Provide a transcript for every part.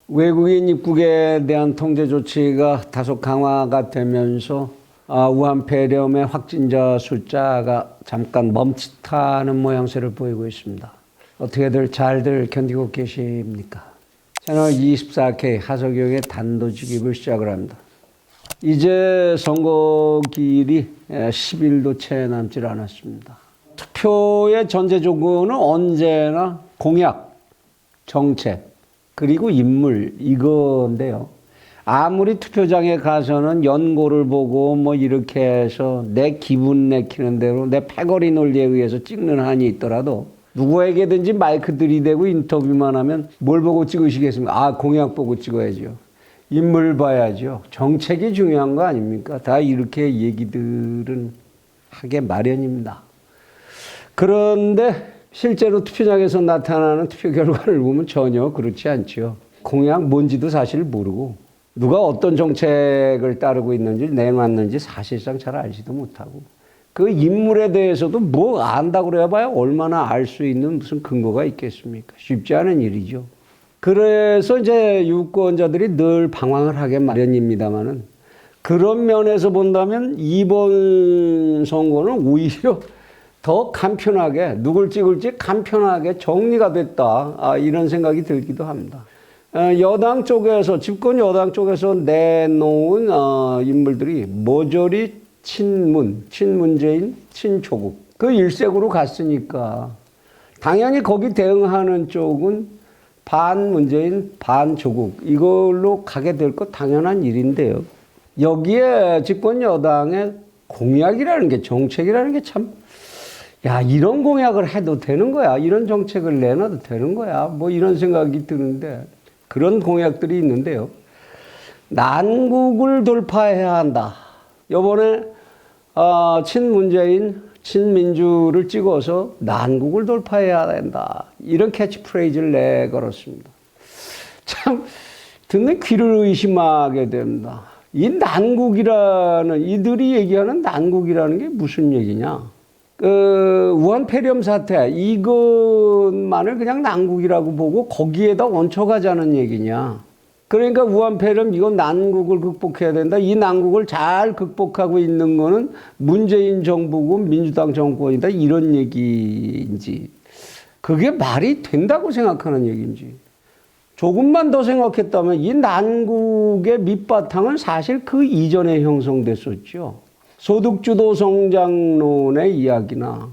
외국인 입국에 대한 통제 조치가 다소 강화가 되면서 우한 폐렴의 확진자 숫자가 잠깐 멈칫하는 모양새를 보이고 있습니다. 어떻게들 잘들 견디고 계십니까? 채널 24K 하석영의 단도직입을 시작을 합니다. 이제 선거기일이 10일도 채 남질 않았습니다. 투표의 전제 조건은 언제나 공약, 정책, 그리고 인물 이건데요. 아무리 투표장에 가서는 연고를 보고 뭐 이렇게 해서 내 기분 내키는 대로 내 패거리 논리에 의해서 찍는 한이 있더라도 누구에게든지 마이크 들이대고 인터뷰만 하면 뭘 보고 찍으시겠습니까? 공약 보고 찍어야죠. 인물 봐야죠. 정책이 중요한 거 아닙니까? 다 이렇게 얘기들은 하게 마련입니다. 그런데 실제로 투표장에서 나타나는 투표 결과를 보면 전혀 그렇지 않죠. 공약 뭔지도 사실 모르고 누가 어떤 정책을 따르고 있는지 내놨는지 사실상 잘 알지도 못하고 그 인물에 대해서도 뭐 안다고 그래봐야 얼마나 알 수 있는 무슨 근거가 있겠습니까? 쉽지 않은 일이죠. 그래서 이제 유권자들이 늘 방황을 하게 마련입니다만은 그런 면에서 본다면 이번 선거는 오히려 더 간편하게 누굴 찍을지 간편하게 정리가 됐다 이런 생각이 들기도 합니다. 여당 쪽에서 집권 여당 쪽에서 내놓은 인물들이 모조리 친문재인, 친조국 그 일색으로 갔으니까 당연히 거기 대응하는 쪽은 반문재인, 반조국 이걸로 가게 될 것 당연한 일인데요. 여기에 집권 여당의 공약이라는 게 정책이라는 게 참 이런 공약을 해도 되는 거야. 이런 정책을 내놔도 되는 거야. 뭐 이런 생각이 드는데 그런 공약들이 있는데요. 난국을 돌파해야 한다. 이번에 친문재인, 친민주를 찍어서 난국을 돌파해야 된다. 이런 캐치프레이즈를 내걸었습니다. 참 듣는 귀를 의심하게 됩니다. 이 난국이라는 이들이 얘기하는 난국이라는 게 무슨 얘기냐? 우한 폐렴 사태 이것만을 그냥 난국이라고 보고 거기에다 얹혀가자는 얘기냐. 그러니까 우한 폐렴 이건 난국을 극복해야 된다. 이 난국을 잘 극복하고 있는 거는 문재인 정부고 민주당 정권이다. 이런 얘기인지 그게 말이 된다고 생각하는 얘기인지 조금만 더 생각했다면 이 난국의 밑바탕은 사실 그 이전에 형성됐었죠. 소득주도 성장론의 이야기나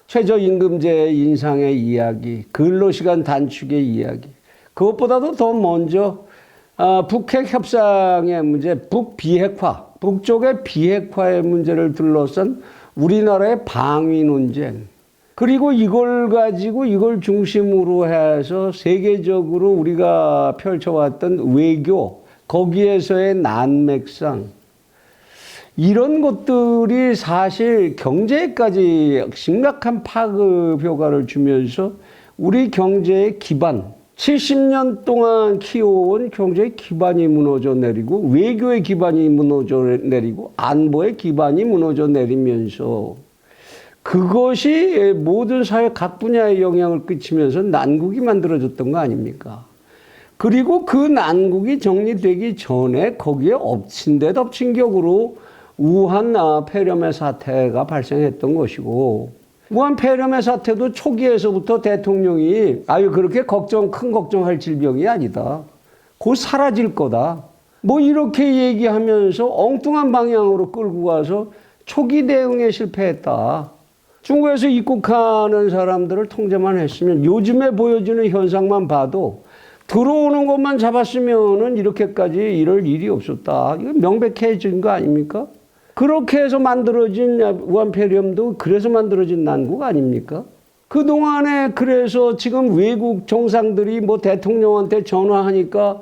최저임금제 인상의 이야기, 근로시간 단축의 이야기 그것보다도 더 먼저 북핵 협상의 문제, 북비핵화, 북쪽의 비핵화의 문제를 둘러싼 우리나라의 방위 논쟁 그리고 이걸 가지고 이걸 중심으로 해서 세계적으로 우리가 펼쳐왔던 외교 거기에서의 난맥상 이런 것들이 사실 경제까지 심각한 파급 효과를 주면서 우리 경제의 기반 70년 동안 키워온 경제의 기반이 무너져 내리고 외교의 기반이 무너져 내리고 안보의 기반이 무너져 내리면서 그것이 모든 사회 각 분야에 영향을 끼치면서 난국이 만들어졌던 거 아닙니까? 그리고 그 난국이 정리되기 전에 거기에 엎친 데 덮친 격으로 우한 폐렴의 사태가 발생했던 것이고 우한 폐렴의 사태도 초기에서부터 대통령이 그렇게 큰 걱정할 질병이 아니다. 곧 사라질 거다. 뭐 이렇게 얘기하면서 엉뚱한 방향으로 끌고 가서 초기 대응에 실패했다. 중국에서 입국하는 사람들을 통제만 했으면 요즘에 보여지는 현상만 봐도 들어오는 것만 잡았으면은 이렇게까지 이럴 일이 없었다. 이거 명백해진 거 아닙니까? 그렇게 해서 만들어진 우한 폐렴도 그래서 만들어진 난국 아닙니까? 그동안에 그래서 지금 외국 정상들이 뭐 대통령한테 전화하니까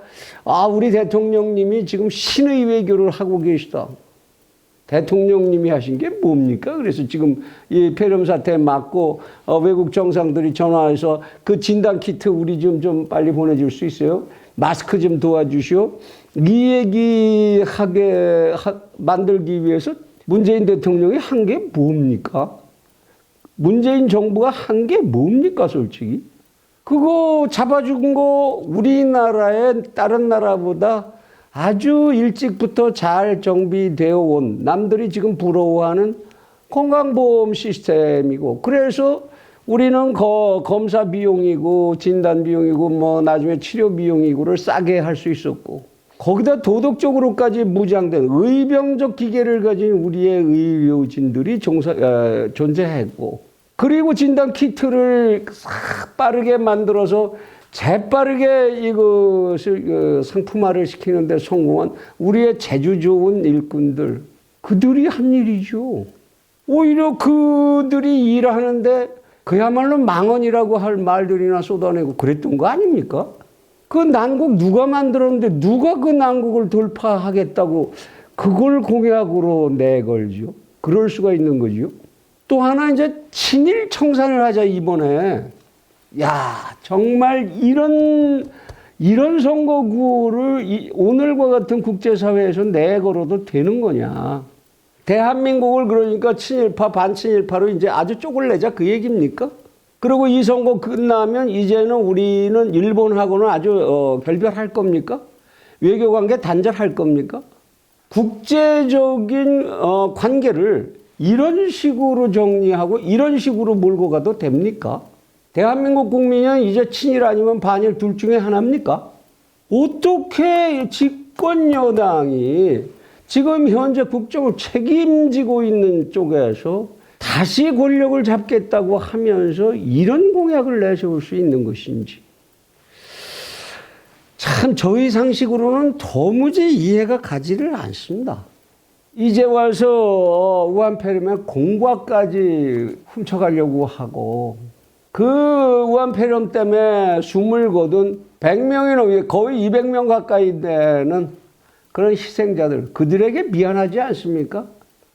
우리 대통령님이 지금 신의 외교를 하고 계시다. 대통령님이 하신 게 뭡니까? 그래서 지금 이 폐렴 사태 맞고 외국 정상들이 전화해서 그 진단 키트 우리 좀 빨리 보내줄 수 있어요? 마스크 좀 도와주시오. 이 얘기 만들기 위해서 문재인 대통령이 한 게 뭡니까? 문재인 정부가 한 게 뭡니까, 솔직히? 그거 잡아준 거 우리나라의 다른 나라보다 아주 일찍부터 잘 정비되어 온 남들이 지금 부러워하는 건강보험 시스템이고, 그래서 우리는 검사 비용이고 진단 비용이고 뭐 나중에 치료 비용이고를 싸게 할 수 있었고, 거기다 도덕적으로까지 무장된 의병적 기계를 가진 우리의 의료진들이 존재했고, 그리고 진단 키트를 싹 빠르게 만들어서 재빠르게 이것을 상품화를 시키는데 성공한 우리의 재주 좋은 일꾼들, 그들이 한 일이죠. 오히려 그들이 일하는데 그야말로 망언이라고 할 말들이나 쏟아내고 그랬던 거 아닙니까? 그 난국 누가 만들었는데 누가 그 난국을 돌파하겠다고 그걸 공약으로 내걸죠. 그럴 수가 있는 거죠. 또 하나 이제 친일 청산을 하자 이번에. 야, 정말 이런 선거구를 오늘과 같은 국제사회에서 내걸어도 되는 거냐. 대한민국을 그러니까 친일파 반친일파로 이제 아주 쪼글내자 그 얘기입니까? 그리고 이 선거 끝나면 이제는 우리는 일본하고는 아주 결별할 겁니까? 외교관계 단절할 겁니까? 국제적인 관계를 이런 식으로 정리하고 이런 식으로 몰고 가도 됩니까? 대한민국 국민은 이제 친일 아니면 반일 둘 중에 하나입니까? 어떻게 집권 여당이 지금 현재 국정을 책임지고 있는 쪽에서 다시 권력을 잡겠다고 하면서 이런 공약을 내세울 수 있는 것인지. 참 저희 상식으로는 도무지 이해가 가지를 않습니다. 이제 와서 우한폐렴의 공과까지 훔쳐가려고 하고, 그 우한폐렴 때문에 숨을 거둔 100명이 넘게 거의 200명 가까이 되는 그런 희생자들, 그들에게 미안하지 않습니까?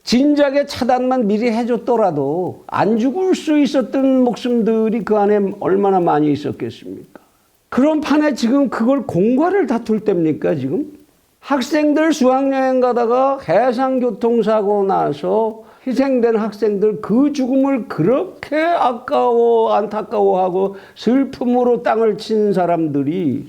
진작에 차단만 미리 해줬더라도 안 죽을 수 있었던 목숨들이 그 안에 얼마나 많이 있었겠습니까? 그런 판에 지금 그걸 공과를 다툴 때입니까, 지금? 학생들 수학여행 가다가 해상교통사고 나서 희생된 학생들 그 죽음을 그렇게 안타까워하고 슬픔으로 땅을 친 사람들이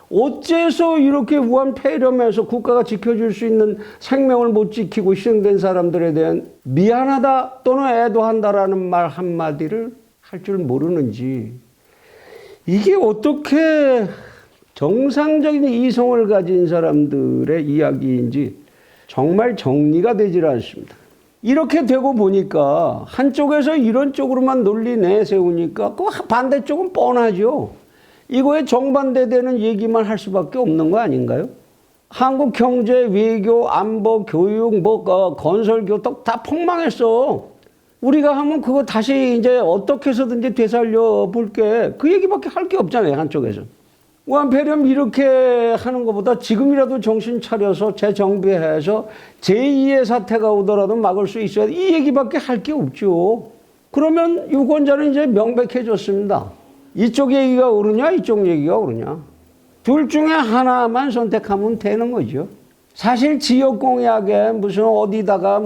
어째서 이렇게 우한폐렴에서 국가가 지켜줄 수 있는 생명을 못 지키고 희생된 사람들에 대한 미안하다 또는 애도한다라는 말 한마디를 할 줄 모르는지, 이게 어떻게 정상적인 이성을 가진 사람들의 이야기인지 정말 정리가 되질 않습니다. 이렇게 되고 보니까 한쪽에서 이런 쪽으로만 논리 내세우니까 그 반대쪽은 뻔하죠. 이거에 정반대되는 얘기만 할 수밖에 없는 거 아닌가요? 한국 경제, 외교, 안보, 교육, 건설, 교통 다 폭망했어. 우리가 하면 그거 다시 이제 어떻게 해서든지 되살려 볼게. 그 얘기밖에 할 게 없잖아요, 한쪽에서. 우한폐렴 이렇게 하는 것보다 지금이라도 정신 차려서 재정비해서 제2의 사태가 오더라도 막을 수 있어야 돼. 이 얘기밖에 할 게 없죠. 그러면 유권자는 이제 명백해졌습니다. 이쪽 얘기가 옳으냐, 이쪽 얘기가 옳으냐. 둘 중에 하나만 선택하면 되는 거죠. 사실 지역 공약에 무슨 어디다가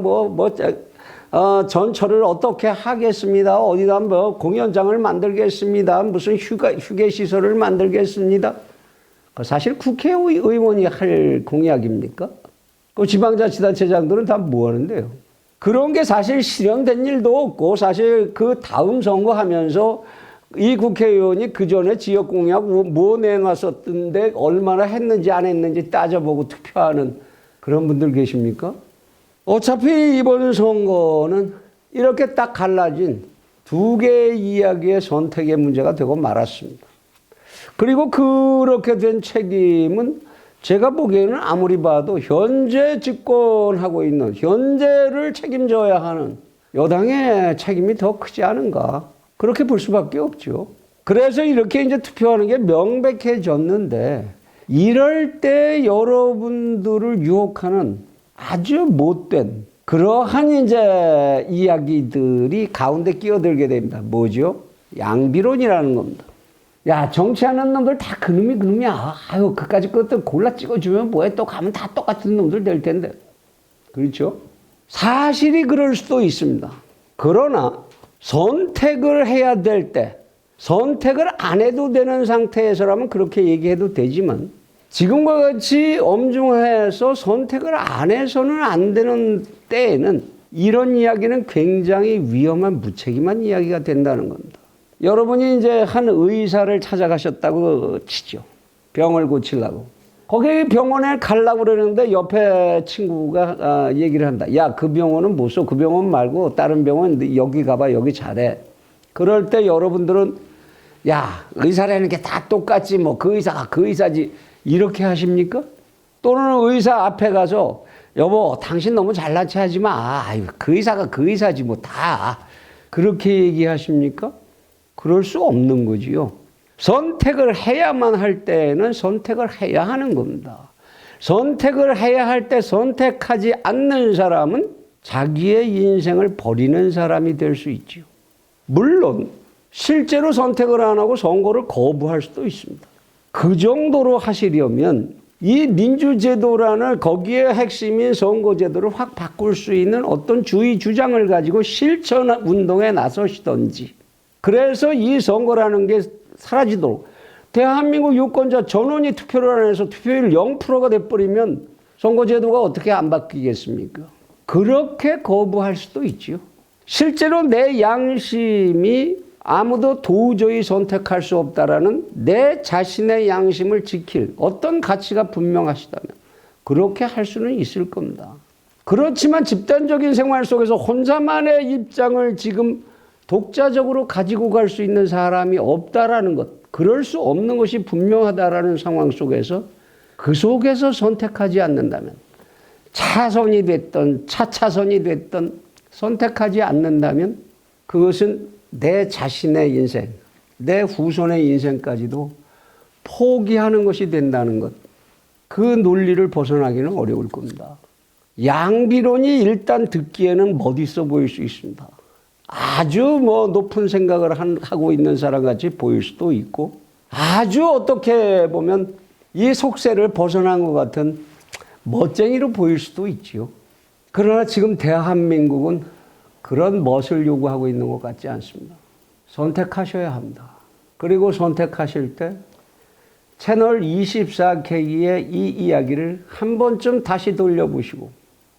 전철을 어떻게 하겠습니다. 어디다 공연장을 만들겠습니다. 무슨 휴게시설을 만들겠습니다. 사실 국회의원이 할 공약입니까? 그 지방자치단체장들은 다 뭐 하는데요? 그런 게 사실 실현된 일도 없고, 사실 그 다음 선거하면서 이 국회의원이 그 전에 지역 공약 뭐 내놨었던데 얼마나 했는지 안 했는지 따져보고 투표하는 그런 분들 계십니까? 어차피 이번 선거는 이렇게 딱 갈라진 두 개의 이야기의 선택의 문제가 되고 말았습니다. 그리고 그렇게 된 책임은 제가 보기에는 아무리 봐도 현재 집권하고 있는, 현재를 책임져야 하는 여당의 책임이 더 크지 않은가, 그렇게 볼 수밖에 없죠. 그래서 이렇게 이제 투표하는 게 명백해졌는데, 이럴 때 여러분들을 유혹하는 아주 못된 그러한 이제 이야기들이 가운데 끼어들게 됩니다. 뭐죠? 양비론이라는 겁니다. 야, 정치하는 놈들 다 그놈이야. 아유, 그까짓 것들 골라 찍어주면 뭐해, 또 가면 다 똑같은 놈들 될 텐데. 그렇죠? 사실이 그럴 수도 있습니다. 그러나 선택을 해야 될 때, 선택을 안 해도 되는 상태에서라면 그렇게 얘기해도 되지만 지금과 같이 엄중해서 선택을 안 해서는 안 되는 때에는 이런 이야기는 굉장히 위험한 무책임한 이야기가 된다는 겁니다. 여러분이 이제 한 의사를 찾아가셨다고 치죠. 병을 고치려고. 거기 병원에 가려고 그러는데 옆에 친구가 얘기를 한다. 야, 그 병원은 못 써. 그 병원 말고 다른 병원 여기 가봐. 여기 잘해. 그럴 때 여러분들은 야, 의사라는 게 다 똑같지. 뭐 그 의사가 그 의사지. 이렇게 하십니까? 또는 의사 앞에 가서 여보, 당신 너무 잘난 체 하지 마. 아유, 그 의사가 그 의사지 뭐 다. 그렇게 얘기하십니까? 그럴 수 없는 거지요. 선택을 해야만 할 때는 선택을 해야 하는 겁니다. 선택을 해야 할 때 선택하지 않는 사람은 자기의 인생을 버리는 사람이 될 수 있지요. 물론 실제로 선택을 안 하고 선거를 거부할 수도 있습니다. 그 정도로 하시려면 이 민주제도라는 거기에 핵심인 선거제도를 확 바꿀 수 있는 어떤 주의 주장을 가지고 실천 운동에 나서시던지, 그래서 이 선거라는 게 사라지도록, 대한민국 유권자 전원이 투표를 안 해서 투표율 0%가 돼버리면 선거제도가 어떻게 안 바뀌겠습니까? 그렇게 거부할 수도 있지요. 실제로 내 양심이 아무도 도저히 선택할 수 없다라는 내 자신의 양심을 지킬 어떤 가치가 분명하시다면 그렇게 할 수는 있을 겁니다. 그렇지만 집단적인 생활 속에서 혼자만의 입장을 지금 독자적으로 가지고 갈 수 있는 사람이 없다라는 것, 그럴 수 없는 것이 분명하다라는 상황 속에서 그 속에서 선택하지 않는다면, 차선이 됐던 차차선이 됐던 선택하지 않는다면 그것은 내 자신의 인생, 내 후손의 인생까지도 포기하는 것이 된다는 것, 그 논리를 벗어나기는 어려울 겁니다. 양비론이 일단 듣기에는 멋있어 보일 수 있습니다. 아주 높은 생각을 하고 있는 사람 같이 보일 수도 있고, 아주 어떻게 보면 이 속세를 벗어난 것 같은 멋쟁이로 보일 수도 있지요. 그러나 지금 대한민국은 그런 멋을 요구하고 있는 것 같지 않습니다. 선택하셔야 합니다. 그리고 선택하실 때 채널 24K의 이 이야기를 한 번쯤 다시 돌려보시고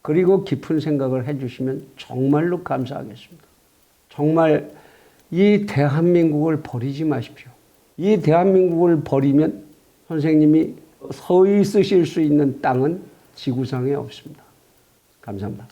그리고 깊은 생각을 해주시면 정말로 감사하겠습니다. 정말 이 대한민국을 버리지 마십시오. 이 대한민국을 버리면 선생님이 서 있으실 수 있는 땅은 지구상에 없습니다. 감사합니다.